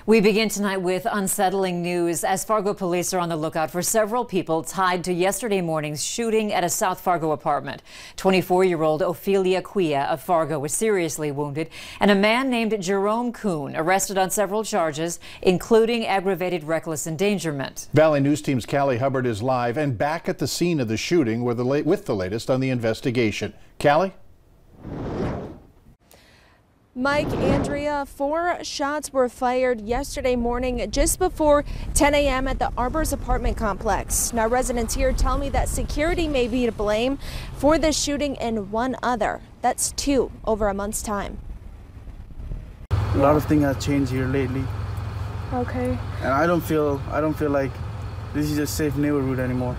We begin tonight with unsettling news as Fargo police are on the lookout for several people tied to yesterday morning's shooting at a South Fargo apartment. 24-year-old Ophelia Quia of Fargo was seriously wounded, and a man named Jerome Kuhn arrested on several charges, including aggravated reckless endangerment. Valley News Team's Callie Hubbard is live and back at the scene of the shooting with the latest on the investigation. Callie? Mike, Andrea, 4 shots were fired yesterday morning just before 10 a.m. at the Arbors apartment complex. Now, residents here tell me that security may be to blame for the shooting and one other. That's 2 over a month's time. A lot of things have changed here lately. Okay. And I don't feel like this is a safe neighborhood anymore.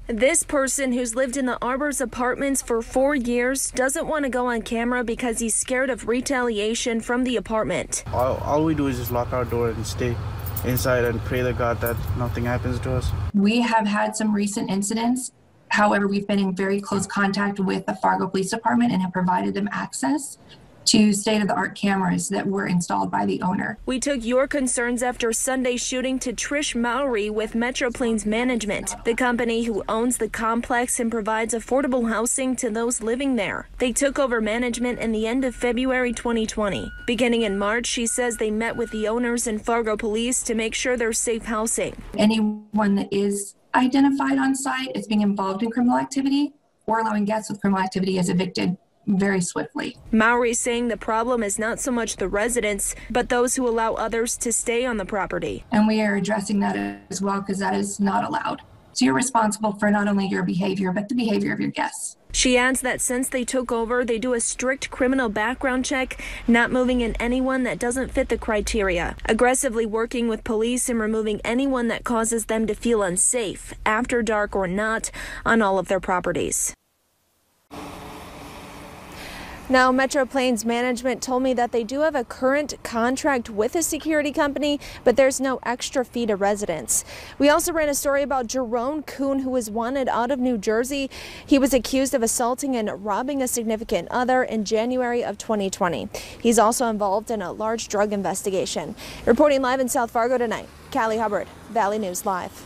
This person, who's lived in the Arbors apartments for 4 years, doesn't want to go on camera because he's scared of retaliation from the apartment. All we do is just lock our door and stay inside and pray to God that nothing happens to us. We have had some recent incidents. However, we've been in very close contact with the Fargo Police Department and have provided them access to state-of-the-art cameras that were installed by the owner. We took your concerns after Sunday's shooting to Trish Mowry with Metro Plains Management, the company who owns the complex and provides affordable housing to those living there. They took over management in the end of February 2020. Beginning in March, she says they met with the owners and Fargo Police to make sure there's safe housing. Anyone that is identified on site as being involved in criminal activity or allowing guests with criminal activity is evicted very swiftly. Mowry saying the problem is not so much the residents, but those who allow others to stay on the property. And we are addressing that as well because that is not allowed. So you're responsible for not only your behavior, but the behavior of your guests. She adds that since they took over, they do a strict criminal background check, not moving in anyone that doesn't fit the criteria, aggressively working with police and removing anyone that causes them to feel unsafe, after dark or not, on all of their properties. Now, Metro Plains Management told me that they do have a current contract with a security company, but there's no extra fee to residents. We also ran a story about Jerome Kuhn, who was wanted out of New Jersey. He was accused of assaulting and robbing a significant other in January of 2020. He's also involved in a large drug investigation. Reporting live in South Fargo tonight, Callie Hubbard, Valley News Live.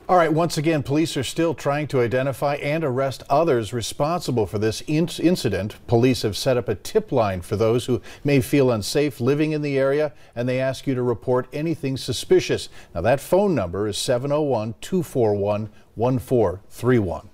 All right, once again, police are still trying to identify and arrest others responsible for this incident. Police have set up a tip line for those who may feel unsafe living in the area, and they ask you to report anything suspicious. Now, that phone number is 701-241-1431.